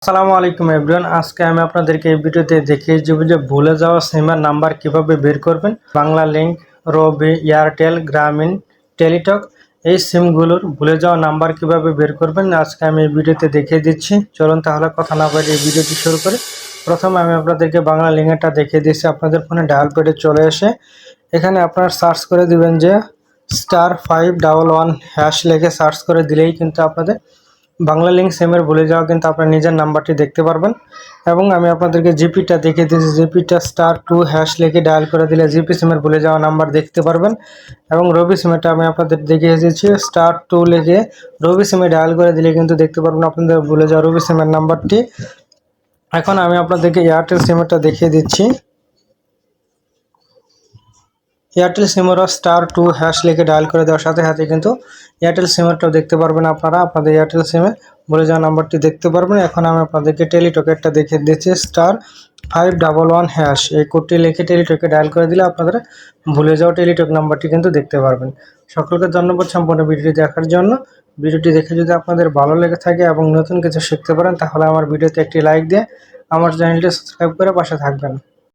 আসসালামু আলাইকুম এভরিওয়ান। আজকে আমি আপনাদেরকে এই ভিডিওতে দেখিয়ে দেবো যে ভুলে যাওয়া সিমের নাম্বার কিভাবে বের করবেন। বাংলা লিংক, রবি, এয়ারটেল, গ্রামীণ, টেলিটক এই সিমগুলোর ভুলে যাওয়া নাম্বার কিভাবে বের করবেন আজকে আমি এই ভিডিওতে দেখিয়ে দিচ্ছি। চলুন তাহলে কথা না বাড়িয়ে এই ভিডিওটি শুরু করি। প্রথমে আমি আপনাদেরকে বাংলা লিঙ্কটা দেখিয়ে দিচ্ছি। আপনাদের ফোনে ডায়াল প্যাডে চলে এসে এখানে আপনারা সার্চ করে দিবেন যে *511# লিখে সার্চ করে দিলেই কিন্তু আপনাদের বাংলা লিঙ্ক সিমের ভুলে যাওয়া কিন্তু আপনার নিজের নাম্বারটি দেখতে পারবেন। এবং আমি আপনাদেরকে জিপিটা দেখিয়ে দিয়েছি। জিপিটা *2# লিখে ডায়াল করে দিলে জিপি সিমের ভুলে যাওয়া নাম্বার দেখতে পারবেন। এবং রবি সিমেরটা আমি আপনাদের দেখিয়ে দিয়েছি। *2 লিখে রবি সিমে ডায়াল করে দিলে কিন্তু দেখতে পারবেন আপনাদের ভুলে যাওয়া রবি সিমের নাম্বারটি। এখন আমি আপনাদেরকে এয়ারটেল সিমেরটা দেখিয়ে দিচ্ছি। এয়ারটেল সিমেরও *2# লিখে ডায়াল করে দেওয়ার সাথে সাথে কিন্তু এয়ারটেল সিমেরটাও দেখতে পারবেন। আপনারা আপনাদের এয়ারটেল সিমে ভুলে যাওয়া নাম্বারটি দেখতে পারবেন। এখন আমি আপনাদেরকে টেলিটকেরটা দেখিয়ে দিচ্ছি। *511# এই কোডটি লিখে টেলিটকে ডায়াল করে দিলে আপনারা ভুলে যাওয়া টেলিটক নাম্বারটি কিন্তু দেখতে পারবেন। সকলকে ধন্যবাদ সম্পূর্ণ ভিডিওটি দেখার জন্য। ভিডিওটি দেখে যদি আপনাদের ভালো লেগে থাকে এবং নতুন কিছু শিখতে পারেন তাহলে আমার ভিডিওতে একটি লাইক দিয়ে আমার চ্যানেলটি সাবস্ক্রাইব করে পাশে থাকবেন।